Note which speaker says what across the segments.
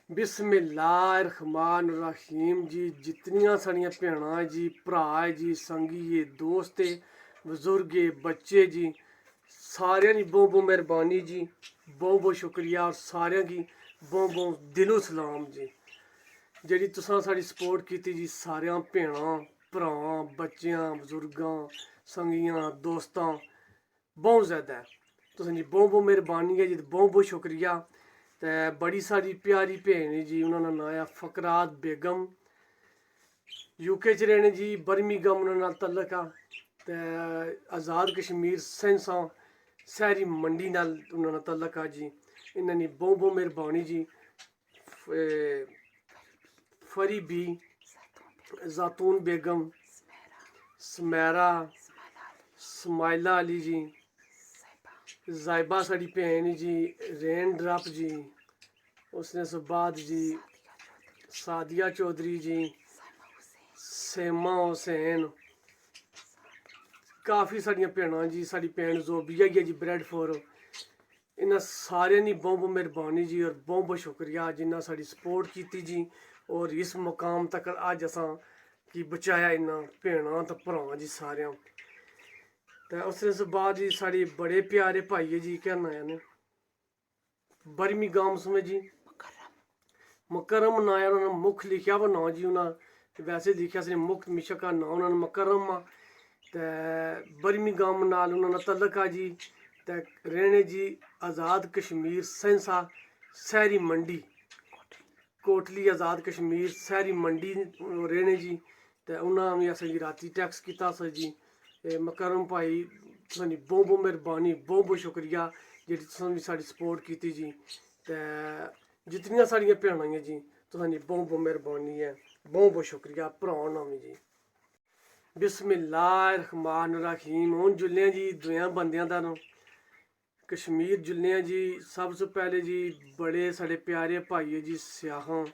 Speaker 1: बिस्मिल्लाहिर्रहमानिर्रहीम जी। जितनियां साड़ियां भैनां जी, भरा जी, संगी दोस्त बजुर्ग बच्चे जी, सारियां दी बहुत बहुत मेहरबानी जी, बहुत बहुत शुक्रिया। और सारियां गी बहुत बहुत दिलों सलाम जी, जेह्ड़ी तुसां साढ़ी सपोर्ट कीती जी। सारियां भैनां भरावां बच्चेआं बजुर्गां संगियां दोस्तां बहुत ज़्यादा तुसें जी बहुत बहुत मेहरबानी है जी, बहुत बहुत शुक्रिया। ते बड़ी सारी प्यारी भैन जी, उन्होंने नाम है फकरात बेगम, यूके च रहने जी, बर्मिंघम उन्होंने नाल तल्लक आ। ते आज़ाद कश्मीर सैंसा शहरी मंडी नाल उन्होंने तल्लक आ जी। इन्होंने बहुत बहुत मेहरबानी जी। फरी बी, जातून बेगम, समैरा, स्माइला अली जी, जायबा साड़ी भैन जी, रेन ड्रॉप जी, उसने बाद जी सादिया चौधरी जी, सेमा हुसैन, काफ़ी साड़ियां भैनां जी। साड़ी भैन जोबिया ही है जी ब्रैडफोर। इन्हां सारियां दी बहुत बहुत मेहरबानी जी और बहुत बहुत शुक्रिया जिन्ना साड़ी सपोर्ट की जी। और इस मुकाम तक अज असां की बचाया इन्ना भैनां ते भरावां जी सारियां। ते उस बाद जी साढ़े बड़े प्यारे भाई है जी, क्या नाम है बर्मिंघम में जी, मुकरम नाम है उन्होंने मुख लिखा वा नाम जी, उन्हें वैसे लिखा सिर्फ मुख मिशक का नाम उन्होंने मुकरम आ। ते बर्मिंघम नाल उन्होंने तल्लक आ जी। ते रहने जी आज़ाद कश्मीर सैंसा शहरी मंडी, कोटली आज़ाद कश्मीर शहरी मंडी रहने जी। ते उन्हें भी असें जी राती टैक्स किया जी। मुकरम भाई तुसें बहुत बहुत मेहरबानी, बहुत बहुत शुक्रिया जी, तुसें भी साड़ी सपोर्ट की जी। ते जितनियां साड़ियां भैनां जी, तुसें बहुत बहुत मेहरबानी है, बहुत बहुत शुक्रिया भरावां नाम जी। बिस्मिल्लाहिर्रहमानिर्रहीम। हून जुल्ले जी दुएं बंदियां दा कश्मीर जुल्ले जी। सब तो पहले जी बड़े साढ़े प्यारे भाई है जी स्याहां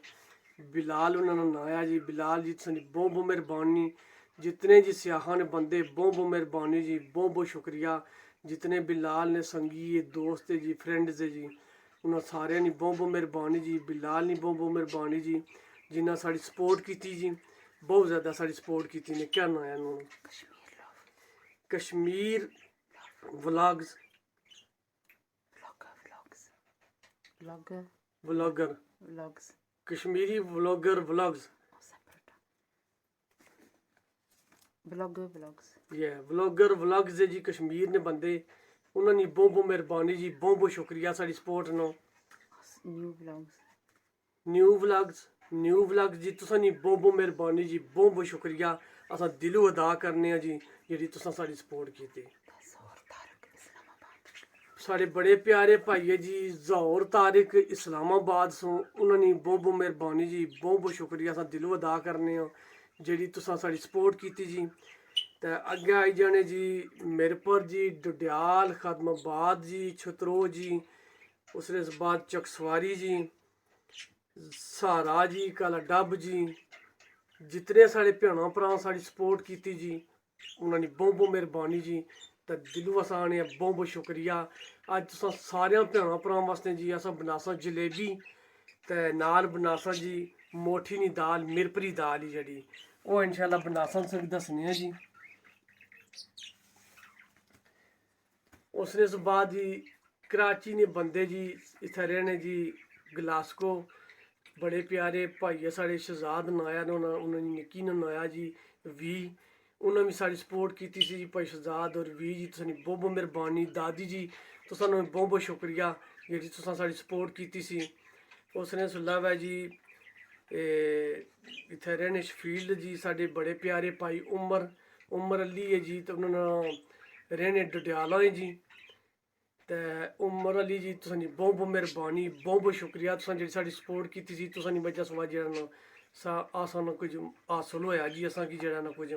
Speaker 1: बिलाल, उन्होंने नाम है जी बिलाल जी, तुसें बहुत बहुत मेहरबानी। जितने जी स्याहां ने बंदे बहुत बहुत मेहरबानी जी, बहुत बहुत शुक्रिया। जितने बिलाल ने संगी दोस्त है जी, फ्रेंड्स है जी, उन्होंने सारे नी बहुत बहुत मेहरबानी जी। बिलाल नी बहुत बहुत मेहरबानी जी, जिन्हें साड़ी सपोर्ट की जी, बहुत ज़्यादा साड़ी सपोर्ट की ने। क्या नाम है उन्होंने? Kashmir vlogs, vlogger, Kashmiri vlogger vlogs, ये व्लॉगर व्लॉग्स है जी। कश्मीर ने बंदे, उन्होंने बहुत बहुत मेहरबानी जी, बहुत बहुत शुक्रिया साड़ी सपोर्ट नो। न्यू व्लॉग्स जी, तुसें बहुत बहुत मेहरबानी जी, बहुत बहुत शुक्रिया। असां दिलों अदा करने जी जेह्ड़ी तुसें साड़ी सपोर्ट की। साढ़े बड़े प्यारे भाई है जी जौहर तारिक इस्लामाबाद सो, उन्होंने बहुत बहुत मेहरबानी जी, बहुत बहुत शुक्रिया असां दिलों अदा करने जेह्ड़ी तुसें साड़ी सपोर्ट की जी। ते अग्गें आई जाने जी मिरपुर जी, डडयाल, खदमाबाद जी, छतरो जी, उसदे बाद चकसवारी जी, सहारा जी, काला डब जी। जितने साढ़े भैनां भ्राऽ साड़ी सपोर्ट की जी, उन्होंने बहुत बहुत मेहरबानी जी। ते दिलों असां ने बहुत बहुत शुक्रिया। अज तुसां सारियां भैनां भ्राऽ वास्ते जी असां बनासा जलेबी ते नाल बनासा जी मोठी नी दाल, मिरपरी दाल ही जेह्ड़ी ओह् इंशाल्लाह बनासा तुसें दस्सनी है जी। उसने बाद जी कराची ने बंदे जी इत्थै रहने जी गलास्को, बड़े प्यारे भाई है साढ़े शहजाद नाया ने, उन्होंने निक्की ने नाया जी वी, उन्हें भी साड़ी सपोर्ट की सी भाई शहजाद और वी जी। तुसें बहुत बहुत मेहरबानी। दादी जी तुसां बहुत बहुत शुक्रिया जेह्ड़ी तुसां साड़ी सपोर्ट की सी। उसने इलावा जी इत्थै रहने शफील्ड जी, साढ़े बड़े प्यारे भाई उमर अली है जी, तो उन्होंने रहने डडयाला है जी। ते उमर अली जी तुसें बहुत बहुत मेहरबानी, बहुत बहुत शुक्रिया। तुसें जेह्ड़ी साड़ी सपोर्ट की सी, तुसें वजह सवा जेह्ड़ा ना असां कुछ हासल होया जी असां की जेह्ड़ा ना कुछ।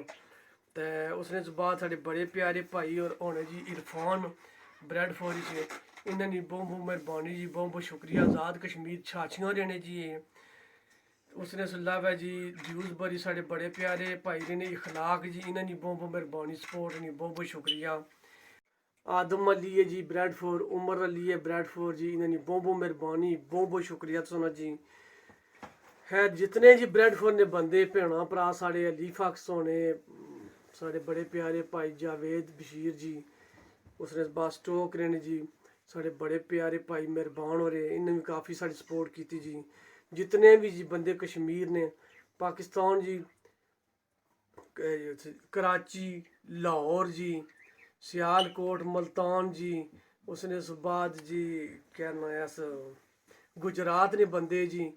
Speaker 1: ते उसने बाद साढ़े बड़े प्यारे भाई और होने जी इरफान ब्रैडफोर च, इन्होंने बहुत बहुत मेहरबानी जी, बहुत बहुत शुक्रिया। आज़ाद कश्मीर छाछियां रहने जी। उसने अलावा जी ड्यूसबरी साढ़े बड़े प्यारे भाई ने इखलाक जी, इन्होंने बहुत बहुत मेहरबानी सपोर्ट ने, बहुत बहुत शुक्रिया। आदम अली है जी ब्रैडफोर, उमर अली है ब्रैडफोर जी, इन्होंने बहुत बहुत मेहरबानी, बहुत बहुत शुक्रिया तुसें जी। है जितने जी ब्रेडफोर्ड ने बंदे भैन भरा साढ़े अली फक्स होने साढ़े बड़े प्यारे भाई जावेद बशीर जी उसने बाद स्टोक ने जी साढ़े बड़े प्यारे भाई मेहरबान हो रहे इन्हें भी काफ़ी साड़ी सपोर्ट की जी। जितने भी जी बंदे कश्मीर ने पाकिस्तान जी कराची लाहौर जी सियालकोट मुल्तान जी उसने उस बाद जी क्या नाम है गुजरात ने बंदे जी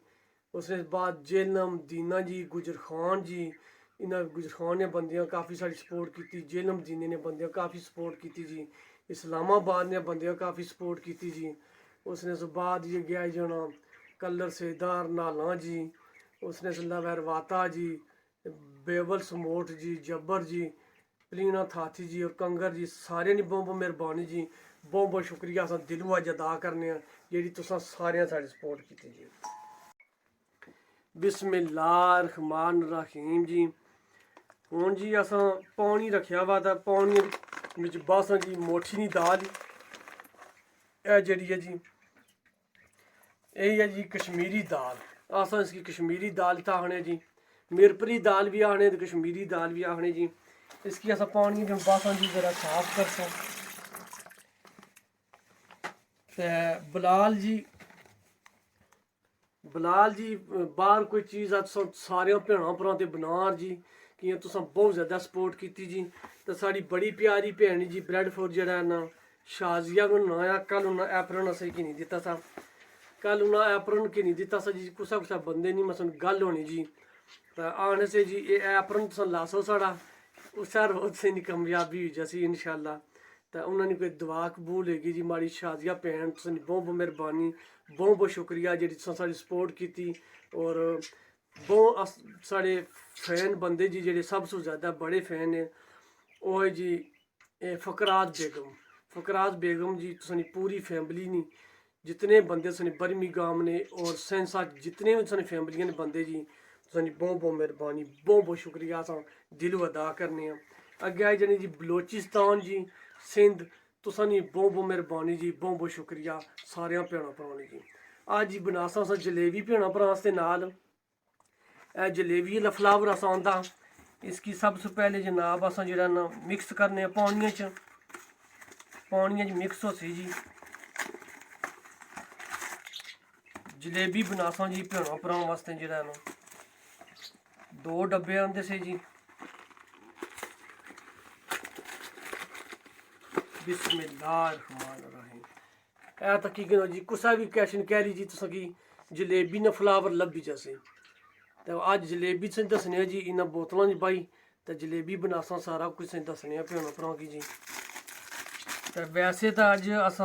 Speaker 1: उसने बाद जेलम दीना जी गुजर खान जी इन्हें गुजर खान ने बंदियां काफ़ी सारी सपोर्ट की जेलम दीने ने बंदियां काफ़ी सपोर्ट की जी इस्लामाबाद ने बंदियां काफ़ी सपोर्ट की जी उसने उस बाद ये गया जना कलर सेदार नाला जी उसने लवरवाता जी बेवल समोट जी जब्बर जी पलीना थाथी जी और कंगर जी सारे नी बहुत बहुत मेहरबानी जी बहुत बहुत शुक्रिया अस दिलों अज अदा करने जी तुसा सारे साड़ी सपोर्ट की जी। बिस्मिल्लाह रहमान रहीम जी हूँ जी अस पानी रखा वा तो पानी बिच बस जी मोठी दी दाल है जी है जी यही है जी कश्मीरी दाल अस इसकी कश्मीरी दाल तो आखने जी मिरपरी दाल भी आखने तो कश्मीरी दाल भी आखने जी। इसकी अस पानी में बस जी जरा साफ करते बलाल जी बाहर कोई चीज़ अस सारे भैन भरा ते बनार जी कि तुस बहुत ज़्यादा सपोर्ट की जी। तो साड़ी बड़ी प्यारी भैन जी ब्रेडफोर्ड जरा ना शाजिया को ना कल उन्हें एप्रन असें कि नहीं दिता था कल उन्हें एप्रन कि नहीं दिता सा जी कुसा कुसा बंदे नहीं मसन गल होनी जी तो आने से जी ये एप्रन तुस लासो साड़ा उस रोज से नहीं कामयाबी हुई जैसी इंशाल्लाह तो उन्होंने कोई दुआ कबूल होगी जी माड़ी शाजिया भैन तुम बहुत बहुत मेहरबानी बहुत बहुत शुक्रिया जी साड़ी सपोर्ट की और बहुत साढ़े फैन बंदे जी जेडे सब तो ज़्यादा बड़े फैन ने वो है जी फ़करात बेगम जी तुसानी पूरी फैमिली नहीं जितने बंदे सनी बर्मिंघम ने और सेंसा जितने भी सनी फैमिलियां ने बंदे जी तुसानी बहुत बहुत मेहरबानी बहुत बहुत शुक्रिया अस दिलों अदा करने अगे आई जाने जी बलोचिस्तान जी सिंध तुसानी बहुत बहुत मेहरबानी जी बहुत बहुत शुक्रिया सारे भैन भराने जी। अज जी बनासा अस जलेबी भैन भरा नाल जलेबी आह्ला फ्लावर अस आंदा इसकी सबसे पहले जनाब अस जो ना मिक्स करने पानिया च मिक्स होसी जी जलेबी बनासा जी भैन भरावां वास्ते जो ना 2 डब्बे आंदे से जी। बिस्मिल्लाहिर्रहमानिर्रहीम ए तकीकन जी कुसा भी कैशन कैरी जी तुस की जलेबी ने फ्लावर लब्भी जैसे तो अज जलेबी तुसें दसने जी इन्हें बोतलों च पाई तो जलेबी बनासा सारा कुछ दसने भैन भरावां की जी। तो वैसे तो अज अस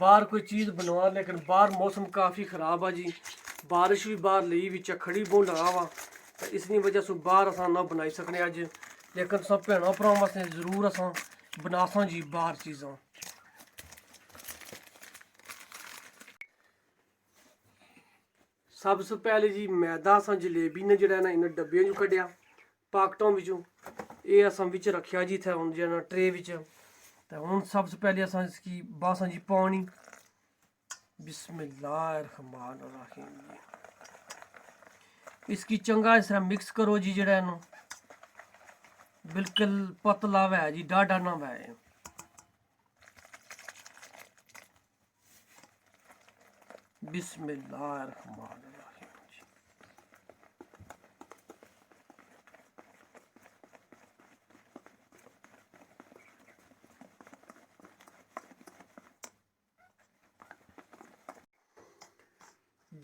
Speaker 1: बाहर कोई चीज़ बनवा लेकिन बाहर मौसम काफ़ी ख़राब है जी बारिश भी बाहर ली भी झक्खड़ भी बहुत लगा वा तो इसकी वजह से बाहर अस ना बनाई सकने अज लेकिन तुस भैन भरावां वास्ते जरूर अस बनासा जी बाहर चीज़ां। सबसे पहले जी मैदा अस जलेबी ने जरा ना इन्हें डब्बे चो कढ़िया पाकटों बिचों ये अस बिच रखिया जी इतने हूँ जो ट्रे बिच तो हूँ सबसे पहले अस इसकी बासा जी पानी बिस्मिल्लाहिर्रहमानिर्रहीम जी इसकी चंगा इस तरह मिक्स करो जी जरा इनू बिल्कुल पतला वै जी डाढ़ा ना वै बिस्मिल्लाहिर्रहमानिर्रहीम जी।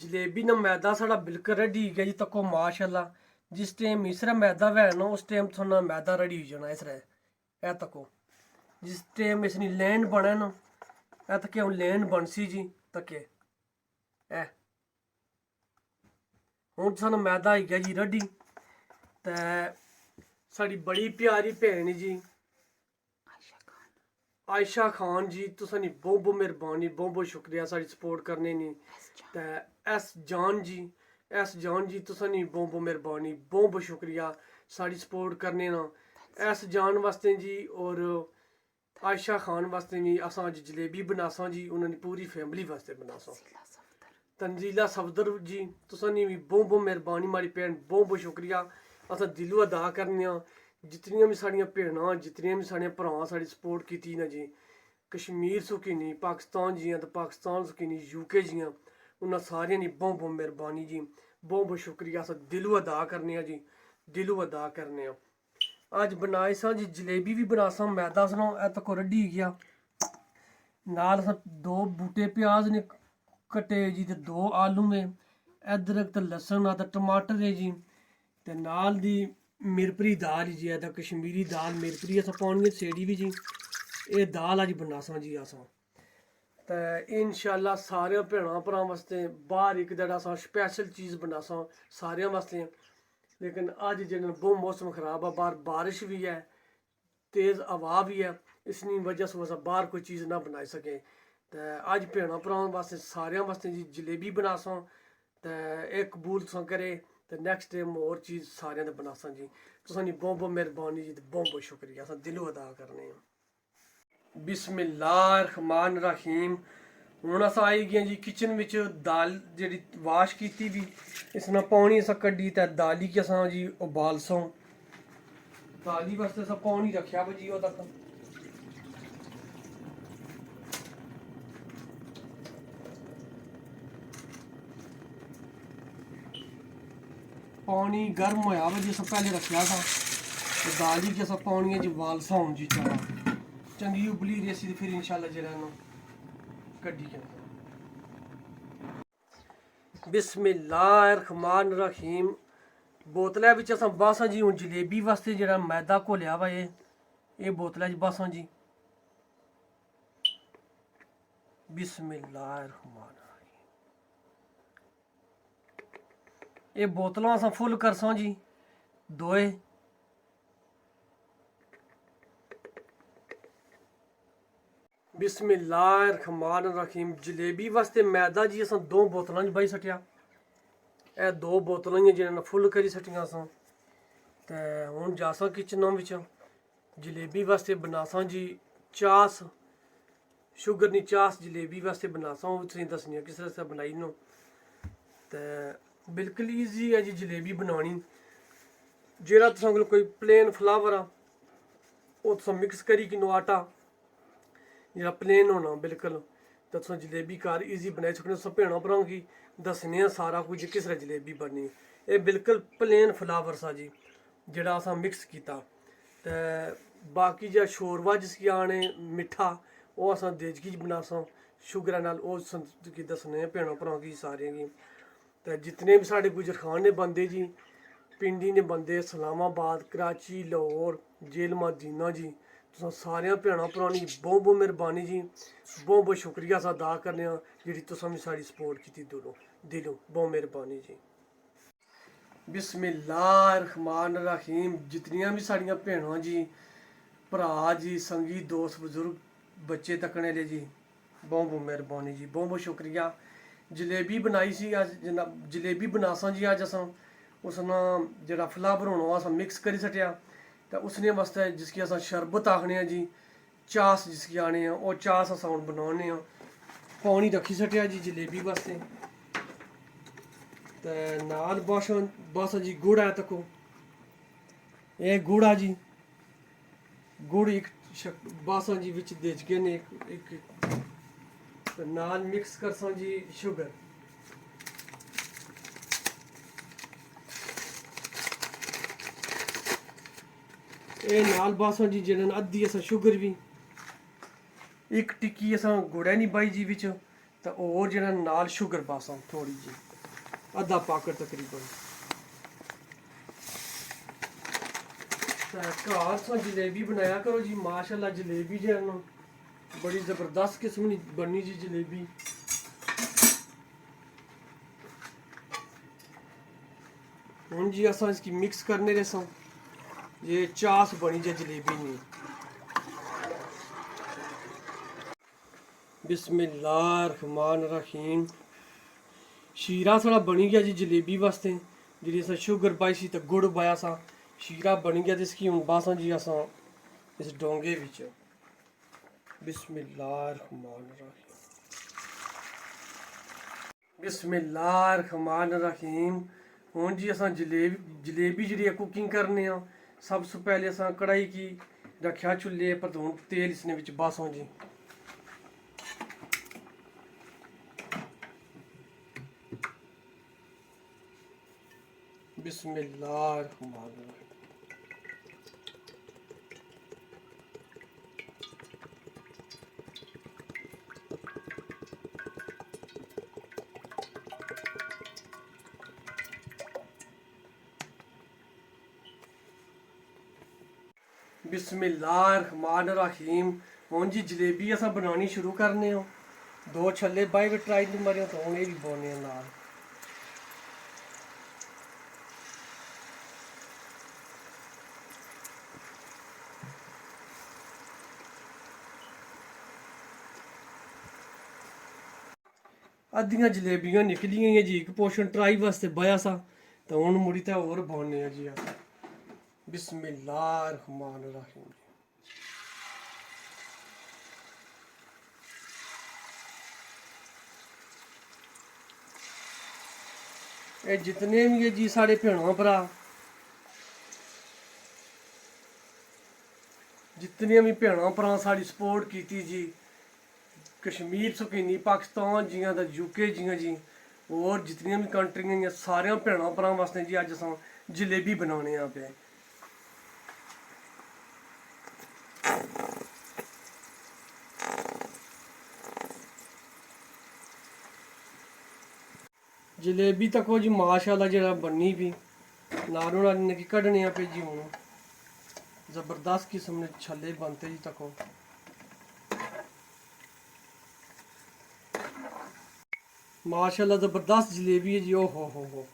Speaker 1: जलेबी ना मैदा साढ़ा बिल्कुल रेडी हो गया जी तको माशाल्लाह जिस टाइम इसरा मैदा वै ना उस टाइम थोड़ा मैदा रेडी हो जाना इसरा ए तको जिस टाइम इसनी लैन बने ना ए तक हूँ लैन बनसी जी तके ए हूँ सानू मैदा आई गया जी रेडी तो साड़ी बड़ी प्यारी भैन जी आयशा खान जी तुसानी बहुत बहुत मेहरबानी बहुत बहुत शुक्रिया साड़ी सपोर्ट करने नी तो एस जान जी तुसानी बहुत बहुत मेहरबानी बहुत बहुत शुक्रिया साड़ी सपोर्ट करने ना एस जान वास्ते जी और आयशा खान वास्ते भी अस अज जलेबी बनासा जी उन्होंने पूरी फैमिली वास्ते बनासा तंजीला सफदर जी तुसां भी बहुत बहुत मेहरबानी, माड़ी भैन बहुत बहुत शुक्रिया। अस दिलों अदा करने जितनियां भी साड़ियां भैनां जितनियां भी साढ़े भ्रां साड़ी सपोर्ट की ना जी, कश्मीर सुखीनी पाकिस्तान जियां तो पाकिस्तान सुखीनी यूके जियां, उन्होंने सारियां दी बहुत बहुत मेहरबानी जी, बहुत बहुत शुक्रिया। अस दिलों अदा करने जी, दिलों अदा करने। अज बनाए सा जी जलेबी भी बना सा, मैदा सनो ए तक रड्डी गया नाल दो बूटे प्याज ने कटे जी, ते दो आलू ने, अदरक ते लसन ते टमाटर है जी, ते नाल दी मिरपरी दाल जी, है कश्मीरी दाल मिरपरी अस पानी सेड़ी भी जी। ये दाल अज बनासा जी अस, ते इंशाअल्लाह सारे भैन भ्रां वास्ते बाहर एक दिन अस स्पैशल चीज़ बनासा सारे वास्ते। लेकिन अज जिन बहुत मौसम खराब है, बाहर बारिश भी है, तेज़ हवा भी है, इसकी वजह से अस बाहर कोई चीज़ ना बनाई सके। तो अज भैन भ्रां वास्ते सारे वास्ते जी जलेबी बनासा, तो एक कबूल तुस करे तो नैक्सट टाइम होर चीज़ सारे दे बनासा जी। तुसां बहुत बहुत मेहरबानी जी, बहुत बहुत शुक्रिया, अस दिलों अदा करने। बिस्मिल्लाहिर्रहमानिर्रहीम। हुण अस आई गए जी किचन विच, दाल जी वाश की भी इसने पानी अस कड्डी ते दाली की अस जी उबालसों। दाली वास्ते अस पानी रखा वा जी, तक पानी गर्म होया वा जी, अस पहले रखा था, तो दाली की अस पानी च उबालसा हूँ जी। चला चंगी उबली रेसी, फिर इंशाल्लाह जरा कड्डी। बिस्मिल्लाहिर्रहमानिर्रहीम। बोतलें बिच अस बासा जी हूँ जलेबी वास्ते जरा मैदा घोलिया वा, ये बोतलें च बासा जी। बिस्मिल्लाहिर्रहमानिर्रहीम। ये बोतलों अस फुल करसा जी दोए। बिस्मिल्लाहिर्रहमानिर्रहीम। जलेबी वास्ते मैदा जी अस दो बोतलों च बाई सटिया, ए दो बोतलों ही जिन्हें फुल करी सटियां अस। तो हुण जासा किचन बिच जलेबी वास्ते बनासा जी चास, शुगर नी चास जलेबी वास्ते बनासा, वो तुसें दसनी किस तरह से बनाई नो। तो बिल्कुल ईजी है जी जलेबी बनानी। जेह्ड़ा तुसां कोल कोई प्लेन फ्लावर आ ओह् तुस मिक्स करी किनो आटा जेह्ड़ा प्लेन होना बिल्कुल, तो तुस जलेबी घर ईजी बनाई सकने। तुस भैनां भ्रां गी दस्सने सारा कुछ किस तरह जलेबी बननी। एह् बिल्कुल प्लेन फ्लावर सा जी जेह्ड़ा असां मिक्स कीता। ते बाकी जेह्ड़ा शोरबा जिसकी आने मिट्ठा, ओह् असां देजगी च बनासा शुगरै नाल, ओह् गी दस्सने भैनां भ्रां गी सारें गी। ते जितने भी साढ़े गुजर खान ने बंदे जी, पिंडी ने बंदे, इस्लामाबाद, कराची, लाहौर, जेल मदीना जी, तुस सारे भैनां भ्रां दी बहुत बहुत मेहरबानी जी, बहुत बहुत शुक्रिया अस अदा करने जी, तुसें भी साढ़ी सपोर्ट की दिलों दिलों, बहुत मेहरबानी जी। बिस्मिल्लाहिर्रहमानिर्रहीम। जितनियां भी साड़ियां भैनां जी, भरा जी, संगी दोस्त बजुर्ग बच्चे तकने ले जी, बहुत बहुत मेहरबानी जी, बहुत बहुत शुक्रिया। जलेबी बनाई सी अज, जलेबी बनासा जी अज अस, उसना जेह्ड़ा फ्लावर होना अस मिक्स करी सटिया। तो उसने वास्ते जिसकी अस शरबत आखने जी, चास जिसकी आने ओह् चास अस हूँ बनाने। पानी रखी सटिया जी जलेबी वास्ते, ते नाल बस जी गुड़ है तको, ये गुड़ आ जी, गुड़ एक बासा जी बिच देजगे ने एक ते नाल मिक्स करसा जी शुगर। ये नाल बासा जी जिन्हें अद्धी अस शुगर भी, एक टिक्की अस गुड़ै नी बाई जी बिच, ते होर जेह्ड़ा नाल शुगर पासा थोड़ी जी, अद्धा पाकट तकरीबन। घर तुस जलेबी बनाया करो जी, माशाअल्लाह जलेबी जो है बड़ी ज़बरदस्त किस्म की बनी जी जलेबी। हूँ जी अस इसकी मिक्स करने रेसा, ये चास बनी जाए जलेबी नहीं। बिस्मिल्लाहिर्रहमानिर्रहीम। शीरा साढ़ा बनी गया जी जलेबी वास्ते, जी अस शुगर पाई सी तो गुड़ पाया सा, शीरा बनी गया। तो इसकी हूँ बासा जी अस इस डोंगे बिच। बिस्मिल्लाहिर्रहमानिर्रहीम। बिस्मिल्लाहिर्रहमानिर्रहीम। हुण जी असां जलेबी जी कुकिंग करने आ। सब से पहले असां कढ़ाई की रखा चुल्हे पर, तो हुण तेल इसने विच बासां जी। बिस्मिल्लाहिर्रहमानिर्रहीम। बिस्मिल्लाहिर्रहमानिर्रहीम। हुण जी जलेबी असां बनानी शुरू करने आ। दो छल्ले बाई भी ट्राई नहीं मारे तो हुण एह् भी पाने नाल। अद्धियां जलेबियां निकलियां जी, एक पोर्शन ट्राई वास्ते बया सा, तो हुण मुड़ी ते होर पाने जी अस। बिस्मिल्लाहिर्रहमानिर्रहीम। एह् जितने भी है जी साढ़े भैन भ्रा, जितनियां भी भैन भ्रा साढ़ी सपोर्ट की जी, कश्मीर सुकीनी पाकिस्तान जियां दा यूके जियां जी, और जितनियां भी कंट्रियां हैं सारे भैन भ्रा वास्ते जी अज अस जलेबी बनाने पे। जलेबी तको जी माशाअल्लाह जरा बनी भी नारों नाल कड्ढने पे जी। हूँ ज़बरदस्त किस्म ने छल्ले बनते जी तको। माशाअल्लाह ज़बरदस्त जलेबी है जी। ओ हो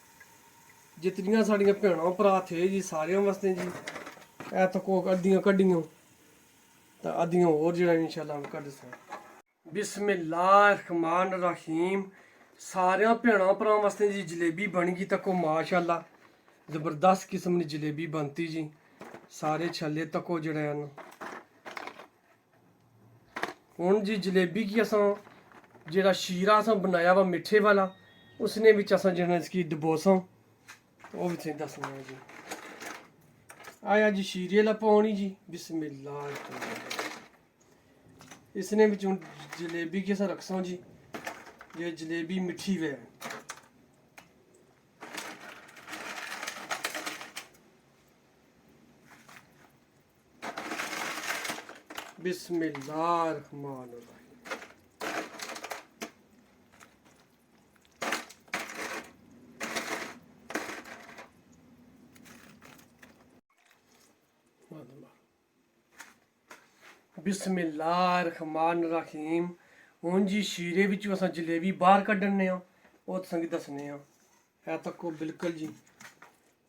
Speaker 1: जितनियां साड़ियां भैन भ्रा थे जी सारे वास्ते जी। ए तको अद्धियां कड्ढियां तो अद्धियां होर जेह्ड़ा इंशाअल्लाह हम कड्ढ। बिस्मिल्लाहिर्रहमानिर्रहीम। सारे भैन भ्रा वास्ते जी जलेबी बन गई तको माशाअल्लाह ज़बरदस्त किस्म की जलेबी बनती जी। सारे छल्ले तको जेह्ड़े न हुण जी जलेबी की असां जेह्ड़ा शीरा असां बनाया वा मिट्ठे वाला, उसने बिच असां जेह्ड़ा इसकी डबोसां ओह् भी तुसें दस्सना है जी। आया जी शीरे ला पौनी जी। बिस्मिल्लाह। इसने बिच हुण जलेबी की असां रखसां जी। ये जलेबी मिट्ठी वे। बिस्मिल्लाहिर्रहमानिर्रहीम। बिस्मिल्लाहिर्रहमानिर्रहीम। हुण जी शीरे विचों असां जलेबी बाहर कड्ढने आ, ओह् तुसें गी दस्सने आ। है तको बिल्कुल जी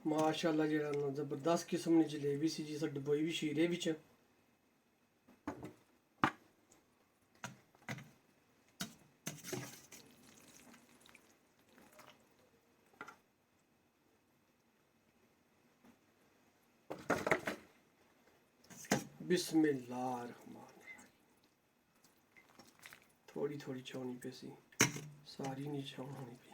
Speaker 1: माशाअल्लाह जेह्ड़ा ना ज़बरदस्त किस्म की जलेबी सी जी, डबोई भी शीरे विच। बिस्मिल्लाहिर्रहमानिर्रहीम। थोड़ी थोड़ी छानी पे सी, सारी नहीं छानी पी।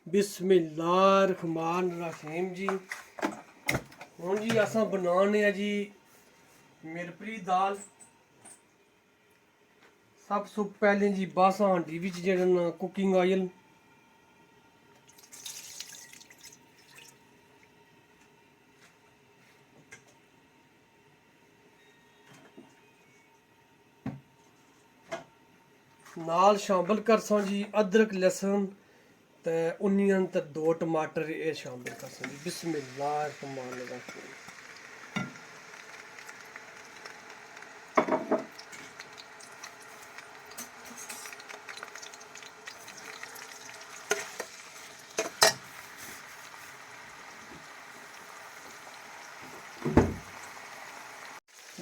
Speaker 1: बिस्मिल्लाहिर्रहमानिर्रहीम जी। हुण जी असां बनाने जी मिरपरी दाल। सब तो पहले जी बासा हांडी विच जेह्ड़ा ना कुकिंग ऑयल, नाल शामिल करसां जी अदरक लहसुन ते ओनियन ते दो टमाटर ये शामिल करसां जी। बिस्मिल्लाहिर्रहमानिर्रहीम।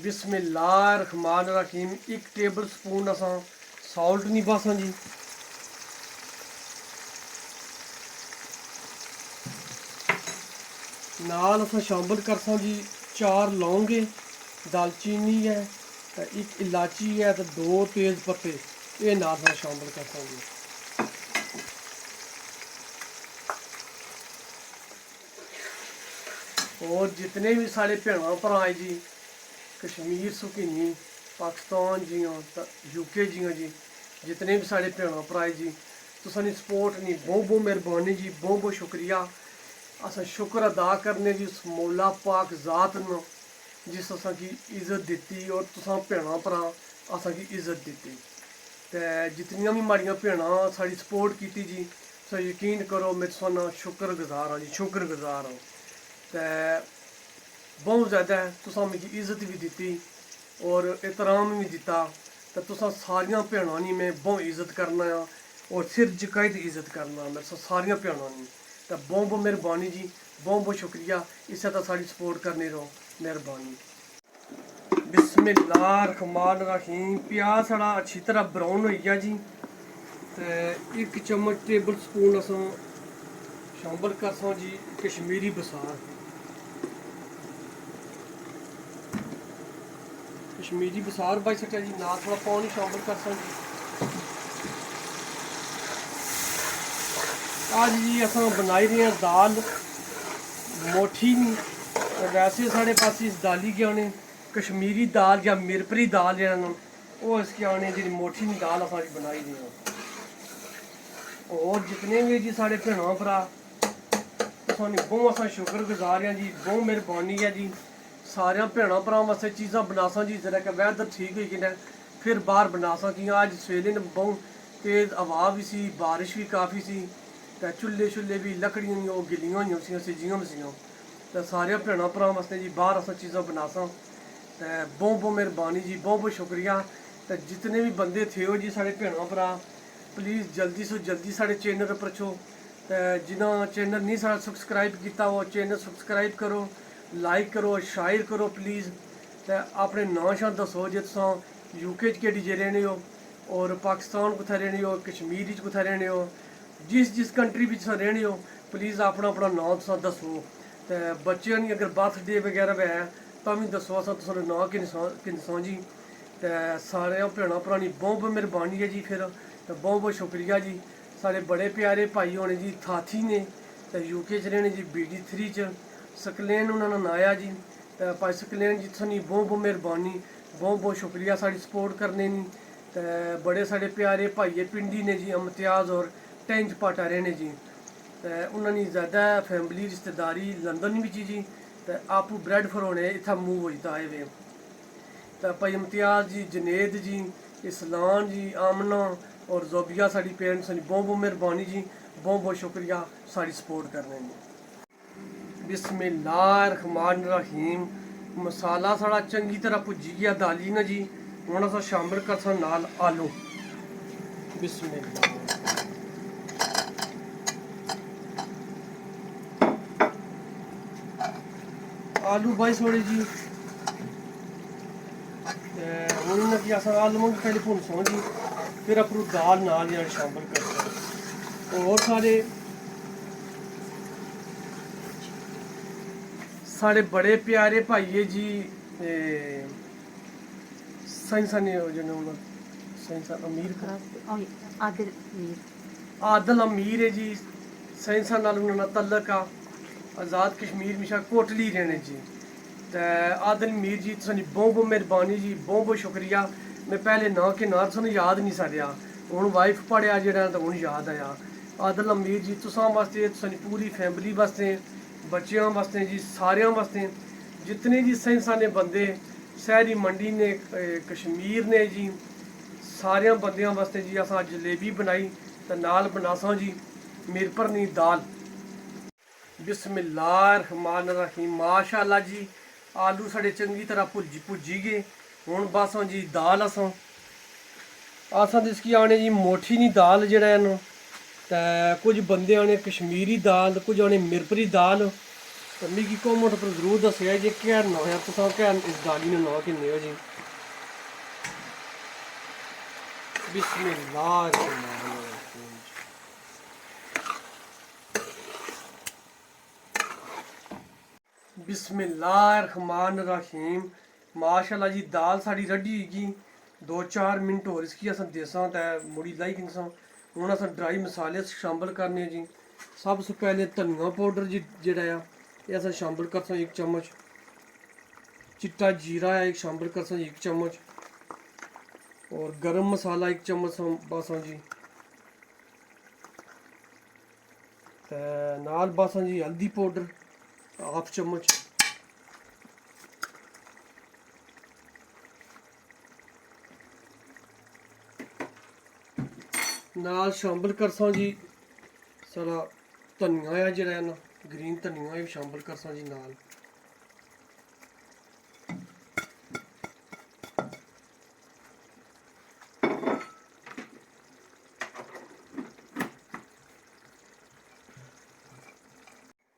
Speaker 1: बिस्मिल्लाहिर्रहमानिर्रहीम। एक टेबल स्पून असां सॉल्ट नहीं पासां जी। नाल असां शामिल करसां जी 4 लौंगे, दालचीनी है, तो एक इलाची है, तो 2 तेज़ पत्ते ये नाल शामिल कर देंगे। और जितने भी साढ़े भैन भरा जी कश्मीर सुकीनी पाकिस्तान जियां यूके जियां जी जितने भी साढ़े भैन भरा जी तुसां सपोर्ट नहीं बहुत बहुत मेहरबानी जी बहुत बहुत शुक्रिया। अस शुक्र अदा करने जी उस मौला पाक ज़ात न जिस असा की इज्जत दी और तुसां भैन भरा असा की इज्जत दी। तो जितनियां भी माड़ियां भैन साड़ी सपोर्ट की जी तुस यकीन करो मैं तुसां शुक्र गुजार हाँ जी शुक्र गुजार हाँ। तो बहुत ज़्यादा तुसां मिगी इज्जत भी दी और एहतराम भी दिता। तो तुसां सारियां भैनों की मैं बहुत इज्जत करना और सिर झुकाई दी इज्जत करना मैं सारियां भैनों की। तो बहुत बहुत मेहरबानी जी बहुत बहुत शुक्रिया इस तरह साड़ी सपोर्ट करनी रहो मेहरबानी। बिस्मिल्लाहिर्रहमानिर्रहीम। प्याज साढ़ा अच्छी तरह ब्राउन हो गया जी। तो 1 चम्मच टेबल स्पून अस शामिल करसा जी कश्मीरी बसार। कश्मीरी बसार पाई सकते जी ना थोड़ा पानी शामिल कर सकते। अज जी अस बनाई रहे हैं दाल मोठी नहीं। तो वैसे साढ़े पास इस दाली के आने कश्मीरी दाल या मिरपरी दाल जहाँ वो इसके आने जी मोठी नहीं दाल अस बनाई रहे हैं। और जितने भी जी साढ़े भैन भरा तुसानी बहुत अस शुक्र गुजार हैं जी बहुत मेहरबानी है जी। सारे भैन भरा वास्ते चीज़ा बनासा जी जरा वैदर ठीक हुई कि फिर बाहर बनासा कि अज सवेरे बहुत तेज़ हवा भी सी बारिश भी काफ़ी सी। तो चुल्हे शुल्हे भी लकड़ियां गिलियां हुई सी सिजियां भी सी। तो सारे भैन भरा वास्ते जी बाहर अस चीज़ा बनासा। तो बहुत बहुत मेहरबानी जी बहुत बहुत शुक्रिया। तो जितने भी बंदे थे हो जी साढ़े भैन भरा प्लीज़ जल्दी से जल्दी साढ़े चैनल पर छो। तो जिन्हें चैनल नहीं साढ़ा सबसक्राइब किया वो चैनल सबसक्राइब करो लाइक करो शेयर करो प्लीज़। तो अपने नां शां दसो जे तुस यूके केड़ी जे रहने हो और पाकिस्तान कुत्थै रहने हो कश्मीर कुत्थै रहने हो जिस जिस कंट्री में तुस रहने हो प्लीज़ अपना अपना नां तुस दसो। तो बच्चों की अगर बर्थडे वगैरह है तो भी दसो अस तुस नां कि दसां जी। तो सारे भैन भरा की बहुत बहुत मेहरबानी है जी। फिर तो बहुत बहुत शुक्रिया जी। साढ़े बड़े प्यारे भाई होने जी थाथी ने तो यूके च रहने जी BD3 च सकलेन उन्होंने नाया जी। तो भाई सकलेन जी तुसानी बहुत बहुत मेहरबानी बहुत बहुत शुक्रिया साड़ी सपोर्ट करने नी। तो बड़े साढ़े प्यारे भाई पिंडी ने जी इम्तियाज़ और टेंच पाटा रहने जी। तो उन्होंने ज़्यादा फैमिली रिश्तेदारी लंदन भी जी। तो आपू ब्रेड फरोने इतना मूव होता आए वे। तो भाई इम्तियाज़ जी जनेद जी इस्लान जी आमना और जोबिया साड़ी पेरेंट्स बहुत बहुत मेहरबानी जी बहुत बहुत शुक्रिया साड़ी सपोर्ट करने जी। बिस्मिल्लाहिर्रहमानिर्रहीम। मसाला साढ़ा चंगी तरह भुजी गया दाली ना जी। हुण अस शामिल करसा नाल आलू। बिस्मिल्लाह। आलू बाई थोड़े जी हूँ इन्हें कि अस आलूओं की पहले भुनसों जी फिर अपनी दाल नाल ही शामिल करते। और साढ़े बड़े प्यारे भाई जी साइंसानी जिन्होंने साइंसा अमीर आदिल अमीर है जी साइंसा नाल उन्होंने तल्लक आ आज़ाद कश्मीर मिशा कोटली रहने जी। तो आदिल मीर जी तुसानी बहुत बहुत मेहरबानी जी बहुत बहुत शुक्रिया। मैं पहले ना के ना तुसानू याद नहीं सरेआ हूँ वाइफ पढ़िया जो तो हूँ याद आया। आदिल अमीर जी तुसां वास्ते तुसानी पूरी फैमिली वास्ते बच्चों वास्ते जी सारे वास्ते जितने जी साइंसा ने बंदे शहरी मंडी ने कश्मीर ने जी सारे बंदियां वास्ते जी अस जलेबी बनाई तो नाल बनासा जी मिरभरनी दाल। बिस्मिल्लाहिर्रहमानिर्रहीम। माशाअल्लाह जी आलू साढ़े चंगी तरह भुजी गए। हूँ बस जी दाल अस इसकी आने जी मोठी नी दाल जड़ा न। तो कुछ बंदे आने कश्मीरी दाल कुछ आने मिरपरी दाल। तो मिगी कॉमेंट पर जरूर दस्सेआ जे क्या नाम है तुस क्या इस दाली ने नाम किन्ने हो जी। बिस्मिल्लाहिर्रहमानिर्रहीम। बिस्मिल्लाहिर्रहमानिर्रहीम। माशाल्लाह जी दाल साड़ी रेडी होगी। 2-4 मिनट होर इसकी अस देसां ते मुड़ी लाई किनसां। हुण अस ड्राई मसाले शामिल करने जी। सब से पहले धनिया पाउडर जी जेह्ड़ा ये अस शामिल करसां 1 चम्मच। चिट्टा जीरा है 1 शामिल करसां 1 चम्मच। और गरम मसाला 1 चम्मच बासां जी। ते नाल बासां जी हल्दी पाउडर 1/2 चम्मच। नाल शामिल करसां जी सारा धनिया है जेह्ड़ा ना ग्रीन धनिया भी शामिल करसां जी नाल।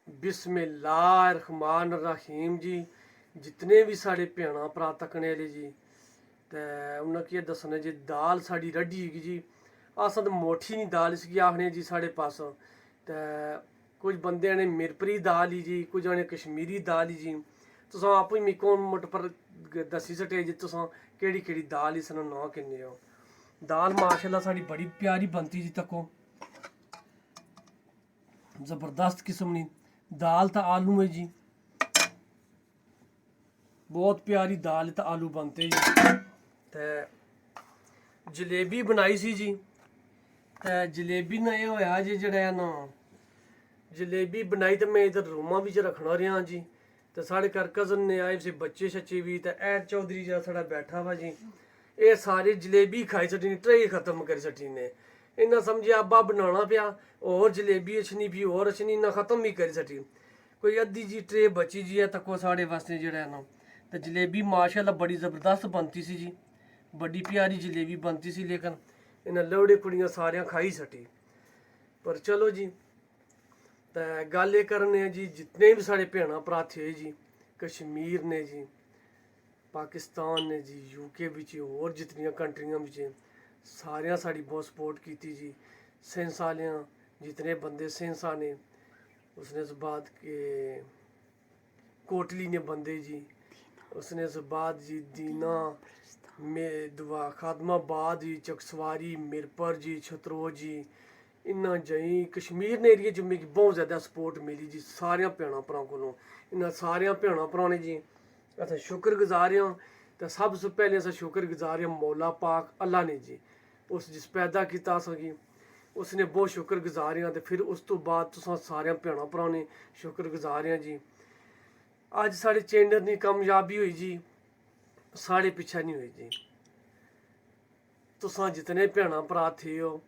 Speaker 1: बिस्मिल्लाहिर्रहमानिर्रहीम जी। जितने भी साढ़े भैनां भरा तकने आह्ले जी ते उ'नें केह् दस्सना जी दाल साढ़ी रेडी होगी जी। अस ते मोठी नी दाल इसगी आखने जी साढ़े पास। ते कुछ बंदे ने मिरपरी दाल ही जी, कुछ ने कश्मीरी दाल ही जी। तुस आपूं ही मिगी मिंट पर दस्सी सकदे जी तुस केह्ड़ी केह्ड़ी दाल इसदा नांऽ किन्ने हो। दाल माशाल्लाह साढ़ी बड़ी प्यारी बनती जी। तक्को ज़बरदस्त किस्म दी दाल तो आलू है जी। बहुत प्यारी दाल तो आलू बनते जी। ते जलेबी बनाई सी जी। ते जलेबी ना एह् होया जी जेह्ड़ा ना जलेबी बनाई तो मैं इधर रूमा बिच रखना रहा जी। ते साढ़े घर कज़न ने आए से बच्चे शच्चे भी ते ऐड चौधरी जेह्ड़ा साढ़ा बैठा वा जी। एह् सारे जलेबी खाई छड़ी ट्रे खत्म करी छड़ी ने। इन्ना समझेआ अब्बा बनाना पिया होर जलेबी अछनी भी होर अछनी इन्ना खत्म भी करी छड़ी। कोई अद्धी जी ट्रे बची जी है तक्को साढ़े वास्ते जेह्ड़ा है ना। ते जलेबी माशाल्लाह बड़ी ज़बरदस्त बनती सी जी। बड़ी प्यारी जलेबी बनती सी लेकिन इन्हें लौड़े कुड़ियां सारियां खाई छड़ी। पर चलो जी ते गल एह् करने जी जितने भी साढ़े भैनां भ्रा थे जी कश्मीर ने जी, पाकिस्तान ने जी, यूके बिच होर जितनियां कंट्रियां बिच सारियां साढ़ी बहुत सपोर्ट की जी। सेंस आह्लेआं जितने बंदे सेंसा ने उसने इस बाद के कोटली ने बंदे जी, उसने इस बाद जी दीना में दुआ खादमाबाद जी, चकसवारी, मिरपर जी, छतरो जी, इन्ना जई कश्मीर ने एरिया च मिगी बहुत ज़्यादा सपोर्ट मिली जी सारियां भैनां भ्राएं कोलों। इन्ना सारियां भैनां भ्राएं ने जी अस शुक्रगुजार आं। ते सब से पैह्लें अस शुक्रगुजार आं मौला पाक अल्लाह ने जी। उस जिस पैदा कीता असेंगी उसने बहुत शुक्रगुजार आं। ते फिर उस तो बाद तुसां सारियां भैनां भ्राएं ने शुक्रगुजार आं जी। अज्ज साढ़े चैनल दी कामयाबी होई जी साढ़े पिच्छे नहीं हुई जी। तुसां जितने भैनां भ्रा थे हो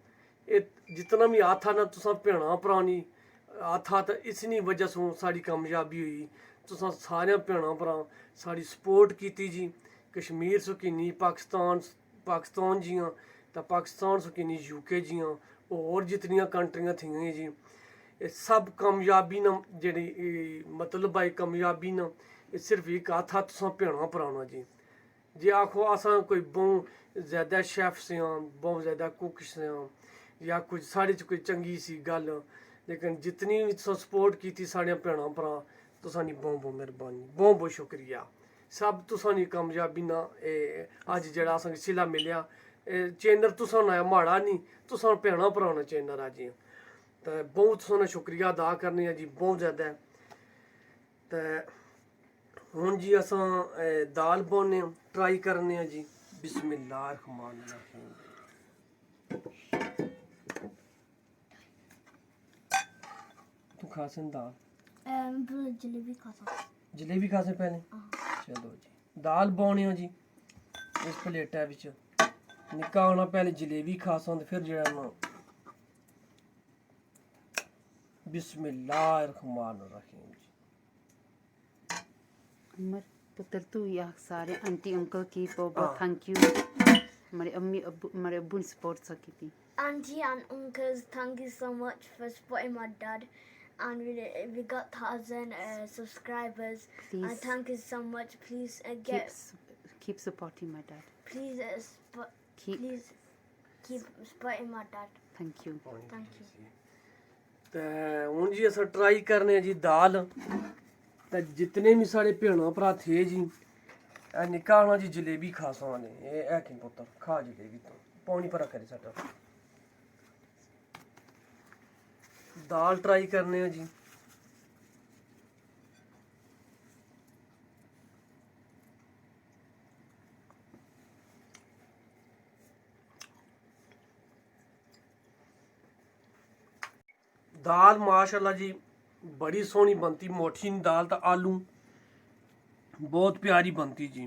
Speaker 1: एह् जितना भी हाथ था ना तुसां भैनां भ्रा नी हाथ था तो इसनी वजह से साढ़ी कामयाबी हुई। तुसां सारियां भैनां भ्रा साढ़ी सपोर्ट की जी। कश्मीर सो किन्नी पाकिस्तान जियां तो पाकिस्तान सो किन्नी यूके जियां होर जितनियां कंट्रियां थियां जी। एह् सब कामयाबी न जेह्ड़ी मतलब भाई कामयाबी न एह् सिर्फ एक हत्थ हा तुसां भैनां भ्रावां जी। जे आखो असां कोई बहुत ज़्यादा शेफ्स आं बहुत ज़्यादा कुक्स आं या कुछ साढ़े च कोई चंगी सी गल्ल लेकिन जितनी भी तुसें सपोर्ट की साढ़े भैनां भ्रा तुसां दी बहुत बहुत मेहरबानी बहुत बहुत शुक्रिया। सब तुसां दी कामयाबी ना अज्ज जेह्ड़ा असेंगी सिला मिलेआ चैनल तुसां ना माड़ा नहीं तुसां भैनां भ्रा ना चैनल अज्ज ते बहुत तुसां शुक्रिया अदा करने आं जी बहुत ज़्यादा। ते हुन जी असां दाल बोने ट्राई करने आं जी। बिस्मिल्लाहिर्रहमानिर्रहीम। तू खासे दाल
Speaker 2: जलेबी खाता
Speaker 1: जलेबी खासे पहले चलो जी दाल बोने हो जी इस प्लेटा बिच निक्का होना पहले जलेबी खासा ते फिर जेह्ड़ा ना बिस्मिल्लाहिर्रहमानिर्रहीम जी।
Speaker 3: अमर पुत्र तू या सारे आंटी अंकल की बहुत थैंक यू हमारे अम्मी अब्बू हमारे अब्बू ने सपोर्ट सा की थी।
Speaker 2: Auntie and uncles, thank you so much for supporting my dad. And we got 1,000 subscribers.
Speaker 3: Please.
Speaker 2: And thank you so much. Please
Speaker 3: Keep supporting my dad.
Speaker 2: please please keep supporting my dad.
Speaker 3: Thank you.
Speaker 2: Thank you.
Speaker 1: ते हुन जी अस try करने जी दाल ਤੇ ਜਿਤਨੇ ਵੀ ਸਾਡੇ ਭੈਣਾਂ ਭਰਾ ਥੇ ਜੀ ਇਹ ਨਿੱਕਾ ਹੋਣਾ ਜੀ ਜਲੇਬੀ ਖਾ ਸਵਾਂ ਨੇ ਇਹ ਕਿ ਪੁੱਤਰ ਖਾ ਜਲੇਬੀ ਤੋਂ ਪਾਣੀ ਭਰਾ ਕਰੇ ਸਾਡਾ ਦਾਲ ਟਰਾਈ ਕਰਨੇ ਆ ਜੀ दाल माशाल्लाह जी बड़ी सोहनी बनती मोटी दाल तो आलू बहुत प्यारी बनती जी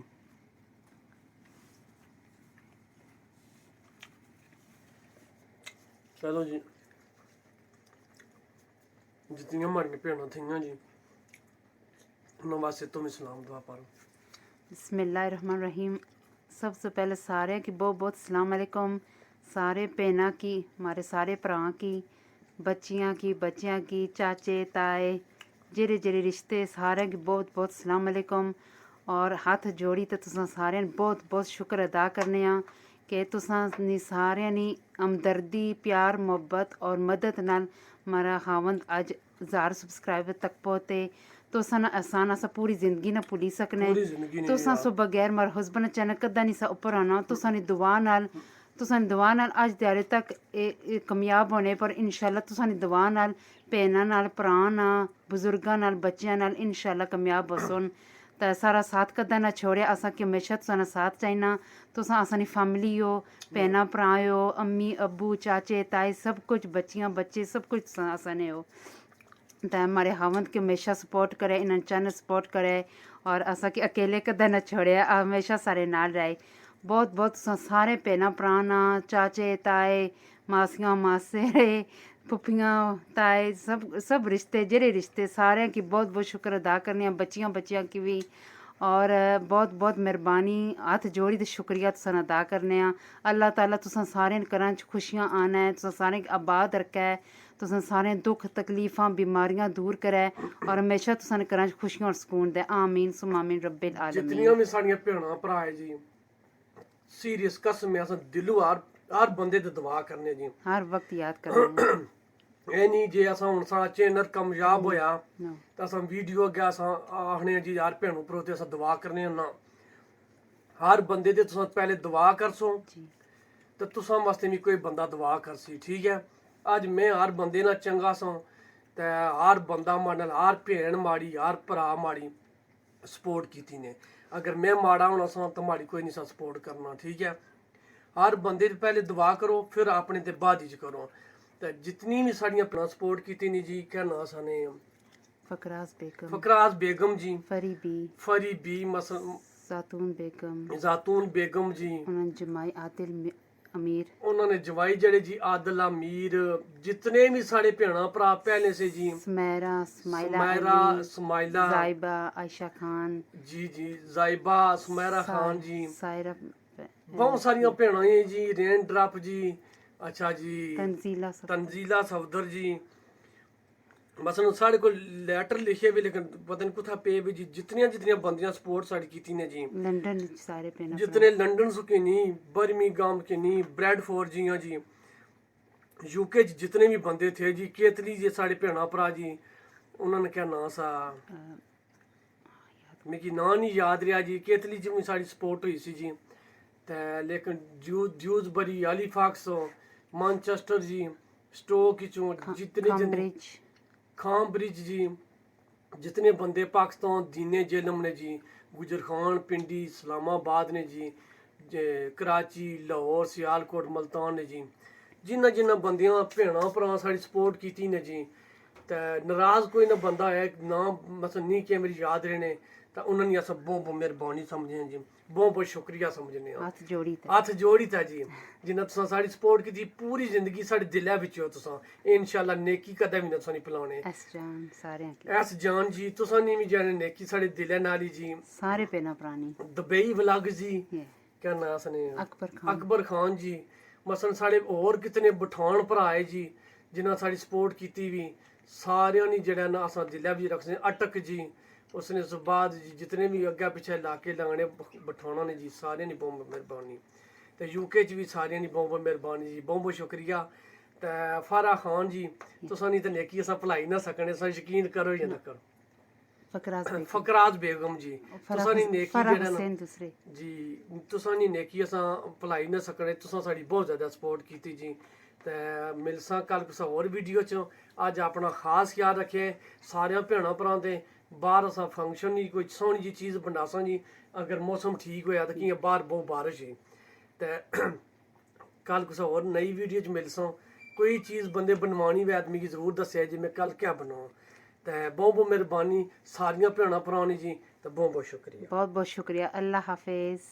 Speaker 1: चलो जी जितनी हमारी भैन थी जी उन्होंने वास्ते तुम सलाम दुआ पारो
Speaker 3: बिस्मिल्लाहिर्रहमानिर्रहीम। सबसे पहले सारे की बहुत बहुत सलाम अलैकुम। सारे भैनों की हमारे सारे भरा की बच्चियाँ की चाचे ताए जेरे जेरे रिश्ते सारे की बहुत बहुत सलाम अलैकुम। और हाथ जोड़ी तो तुसां सारे बहुत बहुत शुक्र अदा करने कि तुसां नी सारे नी हमदर्दी प्यार मोहब्बत और मदद नाल हमारा खावंद अज 1000 सब्सक्राइबर तक पहुँचे। तुसां ना आसान असा पूरी जिंदगी ना भुली सकने
Speaker 1: पूरी जिंदगी नहीं
Speaker 3: तुसां सो बगैर मारा हस्बैंड अचानक कदा नहीं सा उपर आना तुसां दी दुआ नाल अज दिहाड़े तक कामयाब होने पर इंशाल्लाह तुसां दी दुआ नाल भैनां नाल भरां नाल बजुर्गां नाल बच्चियां नाल इंशाल्लाह कामयाब होसन। तो सारा साथ कदा ना छोड़िया असा कि हमेशा तुसां साथ चाहिना। तुसां असानी फैमिली हो भैनां भरा हो अम्मी अब्बू चाचे ताए सब कुछ बच्चियां बच्चे सब कुछ तुसां असाने हो। तो हमारे हावंद के हमेशा सपोर्ट करे इन्हें चैनल सपोर्ट करे और असा कि अकेले कदा ना छोड़े हमेशा सारे नाल रहे। बहुत बहुत सारे भैनां भरा चाचे ताए मासियां मासे फुफियां ताए सब रिश्ते जेरे रिश्ते सारे की बहुत बहुत शुक्र अदा करने बच्चियां की भी। और बहुत बहुत मेहरबानी हथ जोड़ी ते शुक्रिया तुसां अदा करने अल्लाह ताला तुसां सारे घरां च खुशियां आना है तुसां सारे आबाद रखे तुसां सारे दुख तकलीफां बीमारियां दूर करे और हमेशा तुसां घरां च खुशियां और सुकून दे आमीन सुम आमीन रब्बिल आलमीन।
Speaker 1: जितनियां भी साड़ियां भैनां भरा है जी सीरियस कसम है अस दिलों हर बंदे ते दुआ करने जी
Speaker 3: हर वक्त याद करने
Speaker 1: ਇਹ ਨਹੀਂ ਜੇ ਅਸਾਂ ਹੁਣ ਸਾਡਾ ਚੈਨਲ ਕਾਮਯਾਬ ਹੋਇਆ
Speaker 3: No.
Speaker 1: ਤਾਂ ਅਸਾਂ ਵੀਡੀਓ ਅੱਗੇ ਅਸਾਂ ਆਖਣੇ ਜੀ ਯਾਰ ਭੈਣੋਂ ਭਰਾ ਤੇ ਅਸਾਂ ਦੁਆ ਕਰਨੇ ਨਾ ਹਰ ਬੰਦੇ ਦੇ ਤੁਸੀਂ ਪਹਿਲੇ ਦੁਆ ਕਰਸੋ
Speaker 3: जी
Speaker 1: ਤੇ ਤੁਸੀਂ ਵਾਸਤੇ ਵੀ ਕੋਈ ਬੰਦਾ ਦੁਆ ਕਰਸੀ ਠੀਕ ਹੈ। ਅੱਜ ਮੈਂ ਹਰ ਬੰਦੇ ਨਾਲ ਚੰਗਾ ਸਾਂ ਤੇ ਹਰ ਬੰਦਾ ਮਾਡਲ ਹਰ ਭੈਣ ਮਾੜੀ ਹਰ ਭਰਾ ਮਾੜੀ ਸਪੋਰਟ ਕੀਤੀ ਨੇ ਅਗਰ ਮੈਂ ਮਾੜਾ ਹੋਣਾ ਸਾਂ ਤਾਂ ਮਾੜੀ ਕੋਈ ਨਹੀਂ ਸਾਂ ਸਪੋਰਟ ਕਰਨਾ ਠੀਕ ਹੈ। ਹਰ ਬੰਦੇ ਦੇ ਪਹਿਲੇ ਦੁਆ ਕਰੋ ਫਿਰ ਆਪਣੇ ਤੇ ਬਾਅਦ ਵਿੱਚ ਕਰੋ। ਤੇ ਜਿਤਨੀ ਵੀ ਸਾਡੀਆਂ ਭੈਣਾਂ ਸਪੋਰਟ ਕੀਤੀ ਨੇ ਜੀ ਕਹਿਣਾ ਸਾਨੇ फकराज बेगम जी फरी बी मसल जातून बेगम जी
Speaker 3: जमाई आदिल अमीर
Speaker 1: उन्होंने जवाई जड़े जी आदिल अमीर जितने भी साढ़े भैणा भरा पहले से जी सुमैरा स्माइला
Speaker 3: जाइबा आयशा खान
Speaker 1: जी जी जाइबा सुमैरा खान जी
Speaker 3: सायरा
Speaker 1: बहुत सारिया भैणा है जी रेन ड्रॉप जी अच्छा जी तंजीला सफदर जी मसलन साढ़े को लैटर लिखे भी लेकिन पता नहीं कुथा पे भी जी जितनियां बंदियां सपोर्ट साड़ी कीती ने जी
Speaker 3: लंदन सारे पे
Speaker 1: जितने लंदन के नहीं बर्मिंघम के नहीं ब्रैडफोर्ड जी जी यूके जितने भी बंदे थे जी केतली जी साढ़े भैणा भरा जी उन्होंने क्या नाम सा मिगी नाम नहीं याद रहा जी केतली जी साड़ी सपोर्ट हुई सी जी ते लेकिन ड्यूसबरी हैलीफैक्स मैनचेस्टर जी स्टोक जितने खान ब्रिज जी जितने बंदे पाकिस्तान दीने जेलम ने जी गुजर खान पिंडी इस्लामाबाद ने जी कराची लाहौर सियालकोट मुल्तान ने जी जिन्ना बंदियां भैणा भरा साड़ी सपोर्ट की ने जी ते नाराज कोई ना बंदा है ना मतलब नहीं कि मेरी याद रहने तो उन्होंने अस बहुत मेहरबानी समझे जी बहुत शुक्रिया समझने हथ जोड़ी था जी जिन्ना तुसां साड़ी सपोर्ट की पूरी जिंदगी साढ़े दिलै बिच हो तुसां इंशाल्लाह नेकी कदें भी ना तुसां भुलाने एस जान जी तुसां नहीं भी जाने नेकी साढ़े दिलै नाल ही जी
Speaker 3: सारे भैणा भरा
Speaker 1: दुबई व्लॉग जी क्या नाम सने अकबर खान जी मसलन साढ़े और कितने बठान भरा है जी जिन्ना साड़ी सपोर्ट की भी सारे ने जेड़ा ना असां दिलै बिच रखने अटक जी उसने बाद जी जितने भी अग्गे पिछे इलाके लगाने बठाना ने जी सारे ने बहुत मेहरबानी तो यूके च भी सारे ने बहुत मेहरबानी जी बहुत शुक्रिया तो फारा खान जी तुसां नहीं तो नेकी असां भुलाई ना सकने असां यकीन करो या ना करो
Speaker 3: ਫਕਰਾਜ਼ ਬੇਗਮ
Speaker 1: ਫਕਰਾਜ਼ ਬੇਗਮ ਜੀ ਤੁਸਾਂ ਦੀ ਨੇਕੀ
Speaker 3: ਫਰਹ
Speaker 1: ਜਿਹੜਾ ਨਾ
Speaker 3: ਹੁਸੈਨ ਦੂਸਰੇ
Speaker 1: ਜੀ ਤੁਸਾਂ ਦੀ ਨੇਕੀ ਅਸਾਂ ਭੁਲਾਈ ਨਾ ਸਕਣੇ ਤੁਸਾਂ ਸਾਡੀ ਬਹੁਤ ਜ਼ਿਆਦਾ ਸਪੋਰਟ ਕੀਤੀ ਜੀ ਤੇ ਮਿਲਸਾਂ ਕੱਲ ਕਿਸੇ ਹੋਰ ਵੀਡੀਓ ਚ ਅੱਜ ਆਪਣਾ ਖਾਸ ਖਿਆਲ ਰੱਖੇ ਸਾਰਿਆਂ ਭੈਣਾਂ ਭਰਾ ਦੇ ਬਾਹਰ ਅਸਾਂ ਫੰਕਸ਼ਨ ਨਹੀਂ ਕੋਈ ਸੋਹਣੀ ਜੀ ਚੀਜ਼ ਬਣਾਸਾਂ ਜੀ ਅਗਰ ਮੌਸਮ ਠੀਕ ਹੋਇਆ ਤਾਂ ਕੀ ਬਾਹਰ ਬਹੁਤ ਬਾਰਿਸ਼ ਹੈ ਤੇ ਕੱਲ ਕਿਸੇ ਹੋਰ ਨई वीडियो च मिलसां कोई चीज़ बंदे बनवानी वे आदमी की जरूर दस्या जी मैं कल क्या बनावां ते बहुत बहुत मेहरबानी सारियां भैणां भरावां जी ते बहुत बहुत शुक्रिया
Speaker 3: बहुत बहुत शुक्रिया अल्लाह हाफिज